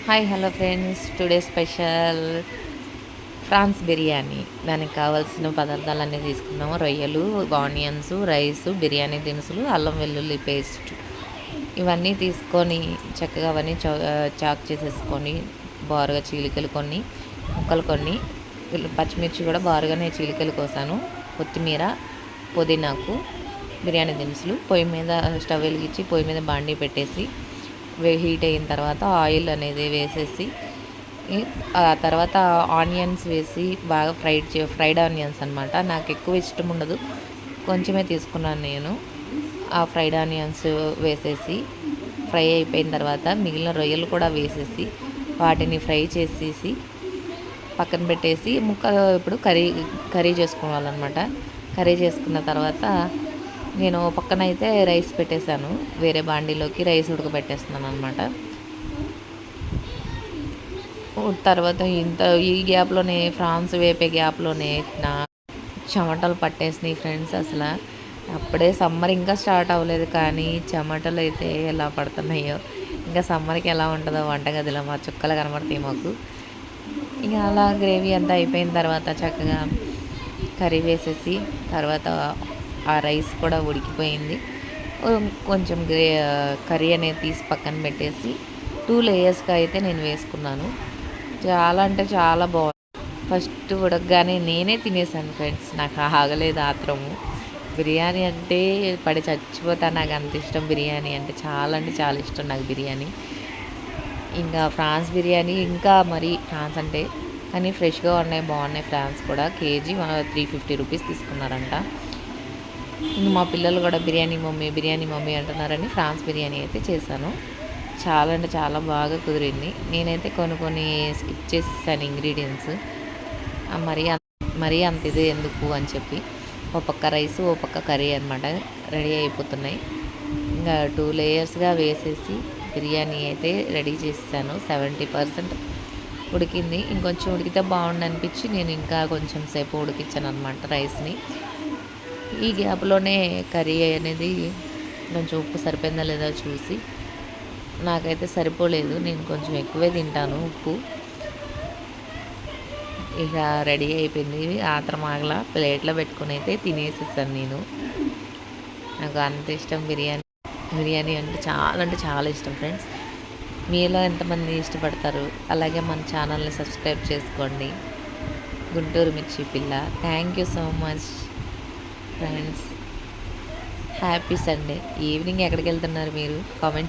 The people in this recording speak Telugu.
Hi hello friends, today special prawns biryani. దానికి కావాల్సిన పదార్థాలన్నీ తీసుకున్నాము. రొయ్యలు, ఆనియన్స్, రైస్, బిర్యానీ దినుసులు, అల్లం వెల్లుల్లి పేస్ట్ ఇవన్నీ తీసుకొని చక్కగా అవన్నీ చాక్ చేసేసుకొని బారుగా చీలికలు కొన్ని ముక్కలు కొన్ని పచ్చిమిర్చి కూడా బారుగానే చీలికలు కోసాను. కొత్తిమీర, పుదీనాకు, బిర్యానీ దినుసులు పొయ్యి మీద స్టవ్ వెలిగించి పొయ్యి మీద బాండీ పెట్టేసి హీట్ అయిన తర్వాత ఆయిల్ అనేది వేసేసి ఆ తర్వాత ఆనియన్స్ వేసి బాగా ఫ్రైడ్ ఆనియన్స్ అనమాట. నాకు ఎక్కువ ఇష్టం ఉండదు, కొంచెమే తీసుకున్నాను నేను. ఆ ఫ్రైడ్ ఆనియన్స్ వేసేసి ఫ్రై అయిపోయిన తర్వాత మిగిలిన రొయ్యలు కూడా వేసేసి వాటిని ఫ్రై చేసేసి పక్కన పెట్టేసి ఇప్పుడు కర్రీ చేసుకోవాలన్నమాట. కర్రీ చేసుకున్న తర్వాత నేను పక్కన అయితే రైస్ పెట్టేశాను. వేరే బాండీలోకి రైస్ ఉడకబెట్టేస్తున్నాను అనమాట. తర్వాత ఈ గ్యాప్లోనే ఫ్రాన్స్ వేపే గ్యాప్లోనే నా చెమటలు పట్టేసినాయి ఫ్రెండ్స్. అసలు అప్పుడే సమ్మర్ ఇంకా స్టార్ట్ అవ్వలేదు, కానీ చెమటలు అయితే ఎలా పడుతున్నాయో. ఇంకా సమ్మర్కి ఎలా ఉంటుందో వంటగదిలో మా చుక్కలు కనబడతాయి మాకు. ఇంకా అలా గ్రేవీ అంతా అయిపోయిన తర్వాత చక్కగా కర్రీ వేసేసి తర్వాత ఆ రైస్ కూడా ఉడికిపోయింది. కొంచెం కర్రీ అనేది తీసి పక్కన పెట్టేసి 2 లేయర్స్గా అయితే నేను వేసుకున్నాను. చాలా అంటే చాలా బాగుంది. ఫస్ట్ ఉడకగానే నేనే తినేసాను ఫ్రెండ్స్. నాకు ఆగలేదు ఆత్రము. బిర్యానీ అంటే పడి చచ్చిపోతాను. నాకు అంత ఇష్టం బిర్యానీ అంటే చాలా ఇష్టం నాకు బిర్యానీ. ఇంకా ఫ్రాన్స్ బిర్యానీ ఇంకా మరి ఫ్రాన్స్ అంటే కానీ ఫ్రెష్గా ఉన్నాయి, బాగున్నాయి. ఫ్రాన్స్ కూడా కేజీ 350 రూపీస్ తీసుకున్నారంట. మా పిల్లలు కూడా బిర్యానీ మమ్మీ అంటున్నారని ఫ్రాన్స్ బిర్యానీ అయితే చేశాను. చాలా అంటే చాలా బాగా కుదిరింది. నేనైతే కొన్ని స్కిప్ చేసేసాను ఇంగ్రీడియంట్స్. మరీ అంత ఇది ఎందుకు అని చెప్పి ఓ పక్క రైస్ ఓ పక్క కర్రీ అనమాట రెడీ అయిపోతున్నాయి. ఇంకా 2 లేయర్స్గా వేసేసి బిర్యానీ అయితే రెడీ చేసేసాను. 70% ఉడికింది. ఇంకొంచెం ఉడికితే బాగుండు అనిపించి నేను ఇంకా కొంచెం సేపు ఉడికించాను అనమాట రైస్ని. ఈ గ్యాప్లోనే కర్రీ అనేది కొంచెం ఉప్పు సరిపోయిందా లేదా చూసి, నాకైతే సరిపోలేదు, నేను కొంచెం ఎక్కువే తింటాను ఉప్పు. ఇక రెడీ అయిపోయింది. ఆత్రం ఆగలా ప్లేట్లో పెట్టుకుని అయితే తినేసేసాను నేను. నాకు అంత ఇష్టం బిర్యానీ అంటే చాలా ఇష్టం ఫ్రెండ్స్. మీలో ఎంతమంది ఇష్టపడతారు? అలాగే మన ఛానల్ని సబ్స్క్రైబ్ చేసుకోండి. గుంటూరు మిర్చి పిల్ల. Thank you so much friends. Happy Sunday. Evening ఎక్కడికి వెళ్తున్నారు మీరు? కామెంట్